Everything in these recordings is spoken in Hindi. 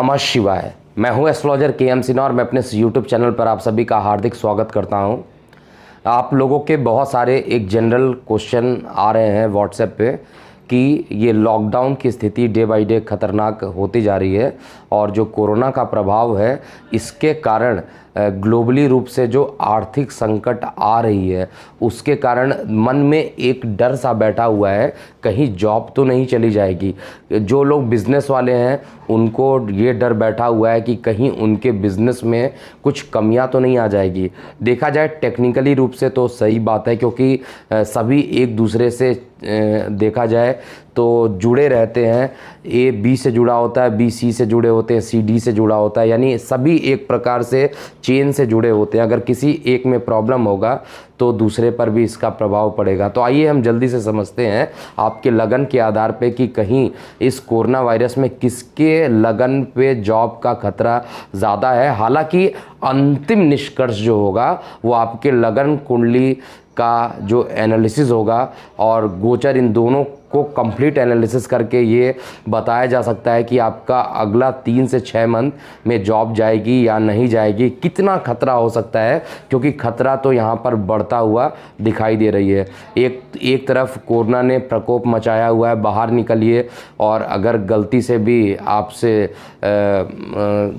नमः शिवाय। मैं हूं एस्ट्रोलॉजर के.एम. सिन्हा और मैं अपने यूट्यूब चैनल पर आप सभी का हार्दिक स्वागत करता हूं। आप लोगों के बहुत सारे एक जनरल क्वेश्चन आ रहे हैं व्हाट्सएप पे कि ये लॉकडाउन की स्थिति डे बाय डे ख़तरनाक होती जा रही है और जो कोरोना का प्रभाव है इसके कारण ग्लोबली रूप से जो आर्थिक संकट आ रही है उसके कारण मन में एक डर सा बैठा हुआ है, कहीं जॉब तो नहीं चली जाएगी। जो लोग बिज़नेस वाले हैं उनको ये डर बैठा हुआ है कि कहीं उनके बिज़नेस में कुछ कमियां तो नहीं आ जाएगी। देखा जाए टेक्निकली रूप से तो सही बात है, क्योंकि सभी एक दूसरे से देखा जाए तो जुड़े रहते हैं। ए बी से जुड़ा होता है, बी सी से जुड़े होते हैं, सी डी से जुड़ा होता है, यानी सभी एक प्रकार से चेन से जुड़े होते हैं। अगर किसी एक में प्रॉब्लम होगा तो दूसरे पर भी इसका प्रभाव पड़ेगा। तो आइए हम जल्दी से समझते हैं आपके लगन के आधार पे कि कहीं इस कोरोना वायरस में किसके लगन पे जॉब का खतरा ज़्यादा है। हालांकि अंतिम निष्कर्ष जो होगा वो आपके लगन कुंडली का जो एनालिसिस होगा और गोचर, इन दोनों को कंप्लीट एनालिसिस करके ये बताया जा सकता है कि आपका अगला 3 से 6 मंथ में जॉब जाएगी या नहीं जाएगी, कितना खतरा हो सकता है, क्योंकि खतरा तो यहाँ पर बढ़ता हुआ दिखाई दे रही है। एक तरफ कोरोना ने प्रकोप मचाया हुआ है, बाहर निकलिए और अगर गलती से भी आपसे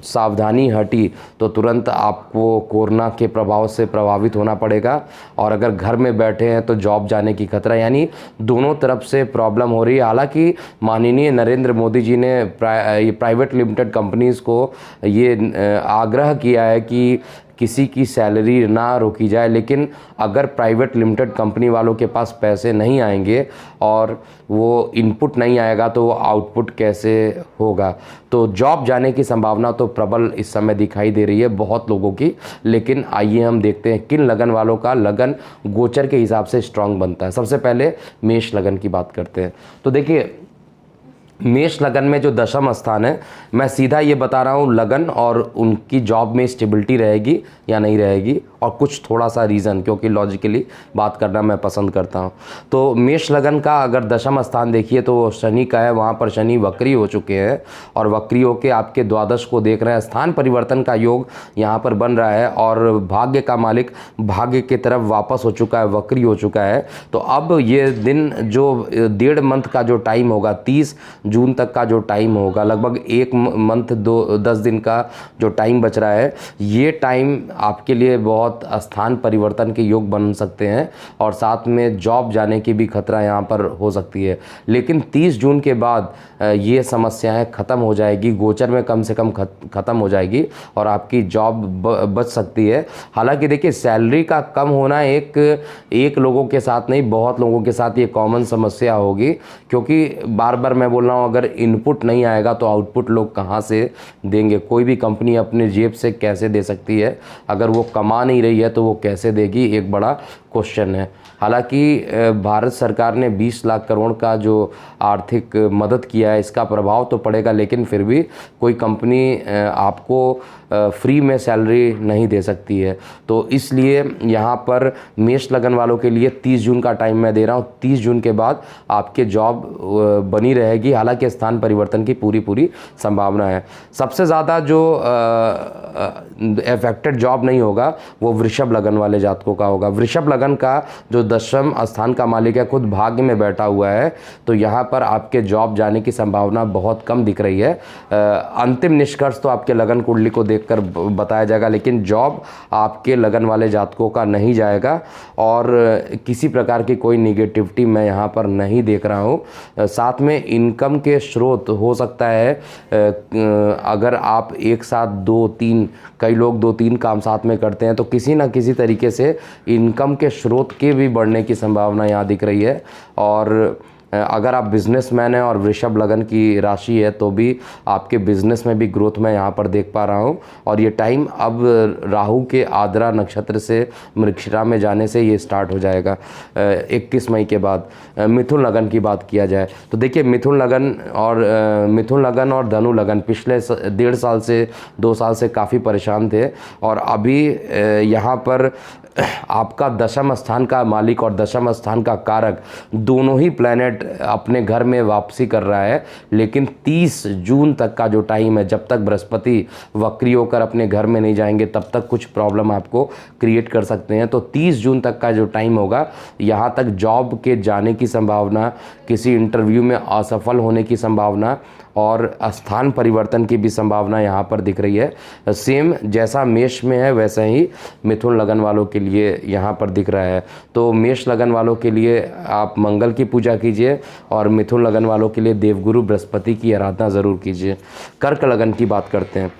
सावधानी हटी तो तुरंत आपको कोरोना के प्रभाव से प्रभावित होना पड़ेगा। और अगर घर में बैठे हैं तो जॉब जाने की खतरा, यानी दोनों तरफ से प्रॉब्लम हो रही है। हालांकि माननीय नरेंद्र मोदी जी ने प्राइवेट लिमिटेड कंपनीज़ को ये आग्रह किया है कि किसी की सैलरी ना रोकी जाए, लेकिन अगर प्राइवेट लिमिटेड कंपनी वालों के पास पैसे नहीं आएंगे और वो इनपुट नहीं आएगा तो वो आउटपुट कैसे होगा। तो जॉब जाने की संभावना तो प्रबल इस समय दिखाई दे रही है बहुत लोगों की। लेकिन आइए हम देखते हैं किन लगन वालों का लगन गोचर के हिसाब से स्ट्रांग बनता है। सबसे पहले मेष लगन की बात करते हैं। तो देखिए, मेष लगन में जो दशम स्थान है, मैं सीधा ये बता रहा हूँ, लगन और उनकी जॉब में स्टेबिलिटी रहेगी या नहीं रहेगी, और कुछ थोड़ा सा रीज़न, क्योंकि लॉजिकली बात करना मैं पसंद करता हूँ। तो मेष लगन का अगर दशम स्थान देखिए तो वो शनि का है। वहाँ पर शनि वक्री हो चुके हैं और वक्री होकर आपके द्वादश को देख रहे हैं। स्थान परिवर्तन का योग यहाँ पर बन रहा है और भाग्य का मालिक भाग्य की तरफ वापस हो चुका है, वक्री हो चुका है। तो अब ये दिन जो 1.5 मंथ का जो टाइम होगा, 30 जून तक का जो टाइम होगा, लगभग 1 मंथ 10 दिन का जो टाइम बच रहा है, ये टाइम आपके लिए बहुत स्थान परिवर्तन के योग बन सकते हैं और साथ में जॉब जाने की भी खतरा यहाँ पर हो सकती है। लेकिन 30 जून के बाद ये समस्याएं ख़त्म हो जाएगी, गोचर में कम से कम ख़त्म हो जाएगी और आपकी जॉब बच सकती है। हालांकि देखिए, सैलरी का कम होना एक लोगों के साथ नहीं, बहुत लोगों के साथ ये कॉमन समस्या होगी, क्योंकि बार बार मैं बोल रहा हूँ, अगर इनपुट नहीं आएगा तो आउटपुट लोग कहाँ से देंगे। कोई भी कंपनी अपने जेब से कैसे दे सकती है, अगर वो कमा नहीं रही है तो वो कैसे देगी, एक बड़ा क्वेश्चन है। हालांकि भारत सरकार ने 20 लाख करोड़ का जो आर्थिक मदद किया है, इसका प्रभाव तो पड़ेगा, लेकिन फिर भी कोई कंपनी आपको फ्री में सैलरी नहीं दे सकती है। तो इसलिए यहाँ पर मेष लगन वालों के लिए 30 जून का टाइम मैं दे रहा हूँ। 30 जून के बाद आपके जॉब बनी रहेगी, हालांकि स्थान परिवर्तन की पूरी संभावना है। सबसे ज़्यादा जो अफेक्टेड जॉब नहीं होगा वो वृषभ लगन वाले जातकों का होगा। वृषभ लगन का जो दशम स्थान का मालिक है खुद भाग्य में बैठा हुआ है, तो यहाँ पर आपके जॉब जाने की संभावना बहुत कम दिख रही है। अंतिम निष्कर्ष तो आपके लगन कुंडली को देखकर बताया जाएगा, लेकिन जॉब आपके लगन वाले जातकों का नहीं जाएगा और किसी प्रकार की कोई निगेटिविटी मैं यहाँ पर नहीं देख रहा हूँ। साथ में इनकम के स्रोत हो सकता है, अगर आप एक साथ 2-3, कई लोग 2-3 काम साथ में करते हैं तो किसी ना किसी तरीके से इनकम के स्रोत के भी बढ़ने की संभावना यहाँ दिख रही है। और अगर आप बिजनेसमैन हैं और वृषभ लगन की राशि है तो भी आपके बिजनेस में भी ग्रोथ मैं यहाँ पर देख पा रहा हूँ। और ये टाइम अब राहु के आद्रा नक्षत्र से मृगशिरा में जाने से ये स्टार्ट हो जाएगा 21 मई के बाद। मिथुन लगन की बात किया जाए तो देखिए, मिथुन लगन और धनु लगन पिछले 1.5 साल से 2 साल से काफ़ी परेशान थे और अभी यहाँ पर आपका दशम स्थान का मालिक और दशम स्थान का कारक दोनों ही प्लैनेट प्लैनेट अपने घर में वापसी कर रहा है, लेकिन 30 जून तक का जो टाइम है, जब तक बृहस्पति वक्री होकर अपने घर में नहीं जाएंगे तब तक कुछ प्रॉब्लम आपको क्रिएट कर सकते हैं। तो 30 जून तक का जो टाइम होगा, यहाँ तक जॉब के जाने की संभावना, किसी इंटरव्यू में असफल होने की संभावना और स्थान परिवर्तन की भी संभावना यहाँ पर दिख रही है। सेम जैसा मेष में है वैसा ही मिथुन लगन वालों के लिए यहाँ पर दिख रहा है। तो मेष लगन वालों के लिए आप मंगल की पूजा कीजिए और मिथुन लगन वालों के लिए देवगुरु बृहस्पति की आराधना ज़रूर कीजिए। कर्क लगन की बात करते हैं।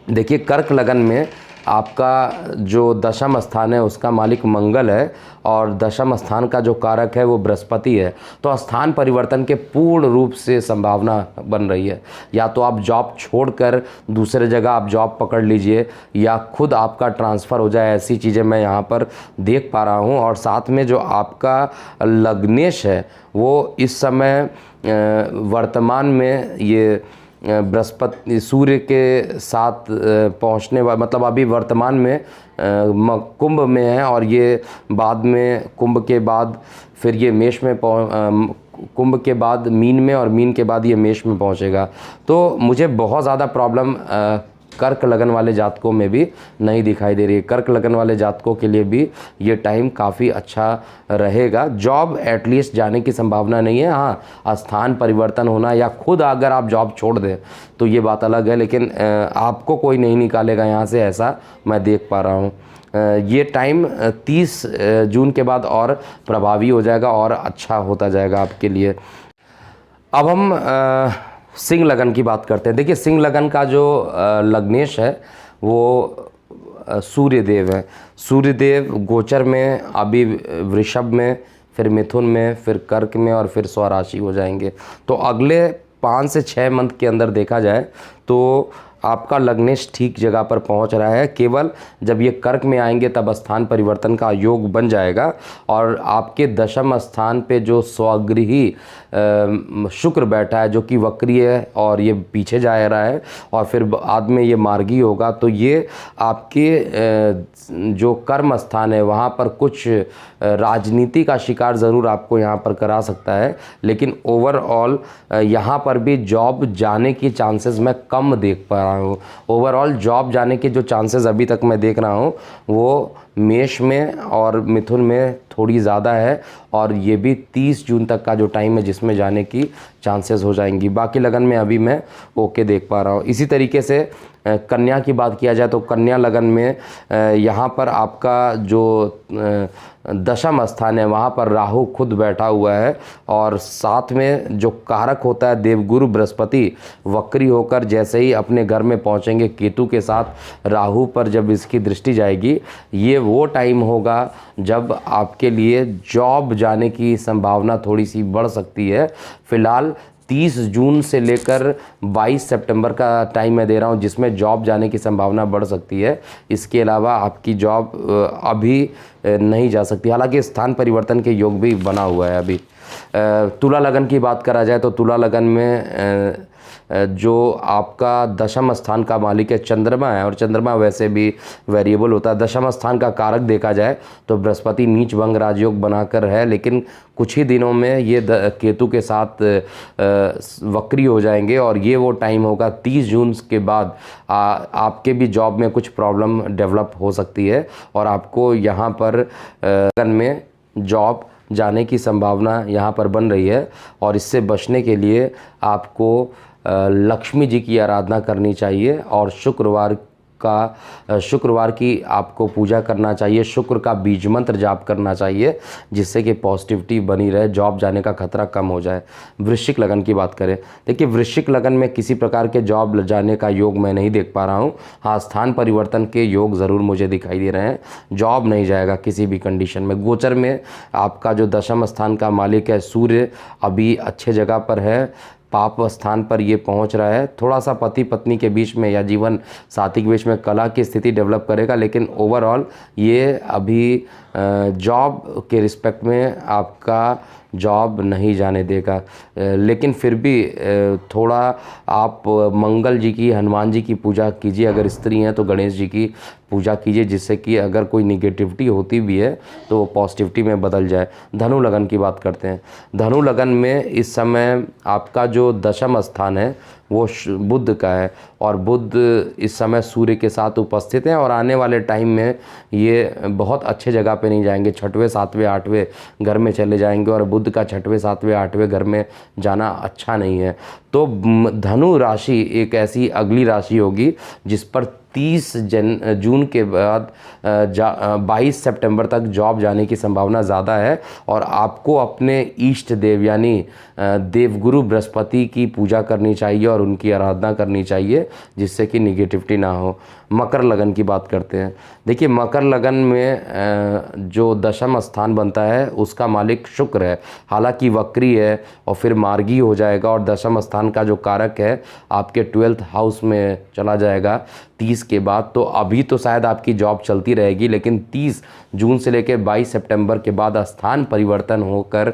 देखिए, कर्क लगन में आपका जो दशम स्थान है उसका मालिक मंगल है और दशम स्थान का जो कारक है वो बृहस्पति है। तो स्थान परिवर्तन के पूर्ण रूप से संभावना बन रही है। या तो आप जॉब छोड़कर दूसरे जगह आप जॉब पकड़ लीजिए या खुद आपका ट्रांसफ़र हो जाए, ऐसी चीज़ें मैं यहाँ पर देख पा रहा हूँ। और साथ में जो आपका लग्नेश है वो इस समय वर्तमान में ये बृहस्पति सूर्य के साथ पहुंचने वाला, मतलब अभी वर्तमान में कुंभ में है और ये बाद में कुंभ के बाद फिर ये मेष में कुंभ के बाद मीन में और मीन के बाद ये मेष में पहुंचेगा। तो मुझे बहुत ज़्यादा प्रॉब्लम कर्क लगन वाले जातकों में भी नहीं दिखाई दे रही है। कर्क लगन वाले जातकों के लिए भी ये टाइम काफ़ी अच्छा रहेगा। जॉब एटलीस्ट जाने की संभावना नहीं है। हाँ, स्थान परिवर्तन होना या खुद अगर आप जॉब छोड़ दें तो ये बात अलग है, लेकिन आपको कोई नहीं निकालेगा यहाँ से, ऐसा मैं देख पा रहा हूँ। ये टाइम 30 जून के बाद और प्रभावी हो जाएगा और अच्छा होता जाएगा आपके लिए। अब हम सिंह लगन की बात करते हैं। देखिए, सिंह लगन का जो लग्नेश है वो सूर्यदेव है। सूर्यदेव गोचर में अभी वृषभ में, फिर मिथुन में, फिर कर्क में और फिर स्वराशि हो जाएंगे। तो अगले 5 से 6 मंथ के अंदर देखा जाए तो आपका लग्नेश ठीक जगह पर पहुंच रहा है। केवल जब ये कर्क में आएंगे तब स्थान परिवर्तन का योग बन जाएगा और आपके दशम स्थान पे जो स्वगृही शुक्र बैठा है जो कि वक्रीय है और ये पीछे जा रहा है और फिर बाद में ये मार्गी होगा, तो ये आपके जो कर्म स्थान है वहाँ पर कुछ राजनीति का शिकार ज़रूर आपको यहाँ पर करा सकता है। लेकिन ओवरऑल यहाँ पर भी जॉब जाने की चांसेस मैं कम देख पा रहा हूँ। ओवरऑल जॉब जाने के जो चांसेस अभी तक मैं देख रहा हूँ वो मेष में और मिथुन में थोड़ी ज़्यादा है और ये भी 30 जून तक का जो टाइम है जिसमें जाने की चांसेस हो जाएंगी। बाकी लगन में अभी मैं ओके देख पा रहा हूँ। इसी तरीके से कन्या की बात किया जाए तो कन्या लगन में यहाँ पर आपका जो दशम स्थान है वहाँ पर राहु खुद बैठा हुआ है और साथ में जो कारक होता है देवगुरु बृहस्पति वक्री होकर जैसे ही अपने घर में पहुँचेंगे केतु के साथ राहु पर जब इसकी दृष्टि जाएगी, ये वो टाइम होगा जब आपके लिए जॉब जाने की संभावना थोड़ी सी बढ़ सकती है। फिलहाल 30 जून से लेकर 22 सितंबर का टाइम मैं दे रहा हूं जिसमें जॉब जाने की संभावना बढ़ सकती है। इसके अलावा आपकी जॉब अभी नहीं जा सकती, हालांकि स्थान परिवर्तन के योग भी बना हुआ है अभी। तुला लगन की बात करा जाए तो तुला लगन में जो आपका दशम स्थान का मालिक है चंद्रमा है और चंद्रमा वैसे भी वेरिएबल होता है। दशम स्थान का कारक देखा जाए तो बृहस्पति नीच भंग राजयोग बनाकर है, लेकिन कुछ ही दिनों में ये केतु के साथ वक्री हो जाएंगे और ये वो टाइम होगा 30 जून के बाद आपके भी जॉब में कुछ प्रॉब्लम डेवलप हो सकती है और आपको यहाँ पर लगन में जॉब जाने की संभावना यहाँ पर बन रही है। और इससे बचने के लिए आपको लक्ष्मी जी की आराधना करनी चाहिए और शुक्रवार की आपको पूजा करना चाहिए। शुक्र का बीज मंत्र जाप करना चाहिए जिससे कि पॉजिटिविटी बनी रहे, जॉब जाने का खतरा कम हो जाए। वृश्चिक लगन की बात करें, देखिए वृश्चिक लगन में किसी प्रकार के जॉब जाने का योग मैं नहीं देख पा रहा हूँ। हाँ, स्थान परिवर्तन के योग ज़रूर मुझे दिखाई दे रहे हैं। जॉब नहीं जाएगा किसी भी कंडीशन में। गोचर में आपका जो दशम स्थान का मालिक है सूर्य अभी अच्छे जगह पर है, पाप स्थान पर ये पहुंच रहा है। थोड़ा सा पति पत्नी के बीच में या जीवन साथी के बीच में कला की स्थिति डेवलप करेगा, लेकिन ओवरऑल ये अभी जॉब के रिस्पेक्ट में आपका जॉब नहीं जाने देगा। लेकिन फिर भी थोड़ा आप मंगल जी की, हनुमान जी की पूजा कीजिए। अगर स्त्री हैं तो गणेश जी की पूजा कीजिए, जिससे कि अगर कोई निगेटिविटी होती भी है तो वो पॉजिटिविटी में बदल जाए। धनु लगन की बात करते हैं। धनु लगन में इस समय आपका जो दशम स्थान है वो बुध का है, और बुध इस समय सूर्य के साथ उपस्थित हैं, और आने वाले टाइम में ये बहुत अच्छे जगह पे नहीं जाएंगे, छठवें सातवें आठवें घर में चले जाएंगे, और बुध का छठवें सातवें आठवें घर में जाना अच्छा नहीं है। तो धनु राशि एक ऐसी अगली राशि होगी जिस पर 30 जून के बाद 22 सितंबर तक जॉब जाने की संभावना ज़्यादा है, और आपको अपने इष्ट देव यानी देवगुरु बृहस्पति की पूजा करनी चाहिए और उनकी आराधना करनी चाहिए, जिससे कि निगेटिविटी ना हो। मकर लगन की बात करते हैं। देखिए, मकर लगन में जो दशम स्थान बनता है उसका मालिक शुक्र है, हालांकि वक्री है और फिर मार्गी हो जाएगा, और दशम स्थान का जो कारक है आपके 12th हाउस में चला जाएगा 30 के बाद। तो अभी तो शायद आपकी जॉब चलती रहेगी, लेकिन 30 जून से लेकर 22 सितंबर के बाद स्थान परिवर्तन होकर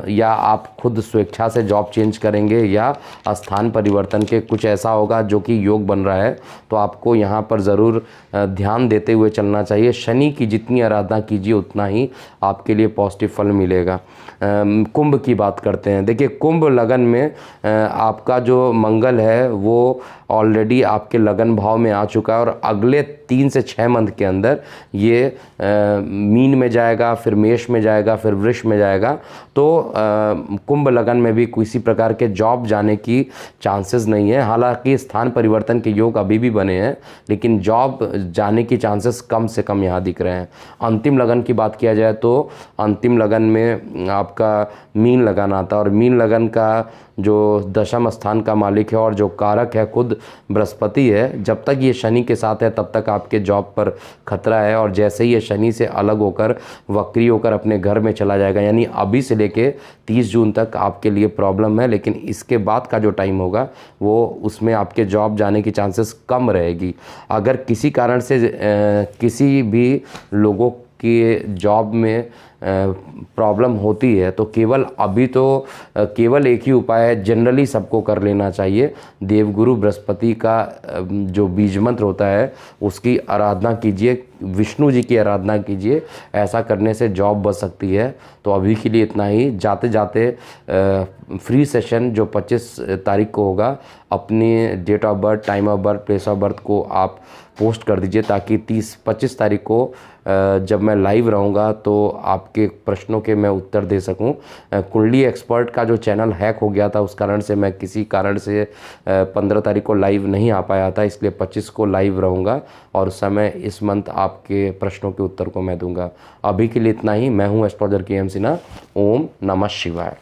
या आप खुद स्वेच्छा से जॉब चेंज करेंगे या स्थान परिवर्तन के कुछ ऐसा होगा जो कि योग बन रहा है, तो आपको यहाँ पर ज़रूर ध्यान देते हुए चलना चाहिए। शनि की जितनी आराधना कीजिए उतना ही आपके लिए पॉजिटिव फल मिलेगा। कुंभ की बात करते हैं। देखिए, कुंभ लगन में आपका जो मंगल है वो ऑलरेडी आपके लगन भाव में आ चुका है, और अगले 3 से 6 मंथ के अंदर ये मीन में जाएगा, फिर मेष में जाएगा, फिर वृष में जाएगा। तो कुंभ लगन में भी किसी प्रकार के जॉब जाने की चांसेस नहीं है। हालांकि स्थान परिवर्तन के योग अभी भी बने हैं, लेकिन जॉब जाने की चांसेस कम से कम यहाँ दिख रहे हैं। अंतिम लगन की बात किया जाए तो अंतिम लगन में आपका मीन लगन आता है, और मीन लगन का जो दशम स्थान का मालिक है और जो कारक है खुद बृहस्पति है। जब तक ये शनि के साथ है तब तक आपके जॉब पर खतरा है, और जैसे ही ये शनि से अलग होकर वक्री होकर अपने घर में चला जाएगा, यानी अभी से लेके 30 जून तक आपके लिए प्रॉब्लम है, लेकिन इसके बाद का जो टाइम होगा वो उसमें आपके जॉब जाने की चांसेस कम रहेगी। अगर किसी कारण से किसी भी लोगों की जॉब में प्रॉब्लम होती है तो केवल अभी तो केवल एक ही उपाय है, जनरली सबको कर लेना चाहिए। देवगुरु बृहस्पति का जो बीज मंत्र होता है उसकी आराधना कीजिए, विष्णु जी की आराधना कीजिए, ऐसा करने से जॉब बच सकती है। तो अभी के लिए इतना ही। जाते जाते फ्री सेशन जो 25 तारीख को होगा, अपनी date of birth, time of birth, place of birth को आप पोस्ट कर दीजिए, ताकि 25 तारीख को जब मैं लाइव रहूँगा तो आपके प्रश्नों के मैं उत्तर दे सकूं। कुंडली एक्सपर्ट का जो चैनल हैक हो गया था, उस कारण से मैं किसी कारण से 15 तारीख को लाइव नहीं आ पाया था, इसलिए 25 को लाइव रहूँगा, और उस समय इस मंथ आपके प्रश्नों के उत्तर को मैं दूंगा। अभी के लिए इतना ही। मैं हूँ एस्ट्रोलॉजर KM सिन्हा। ओम नमः शिवाय।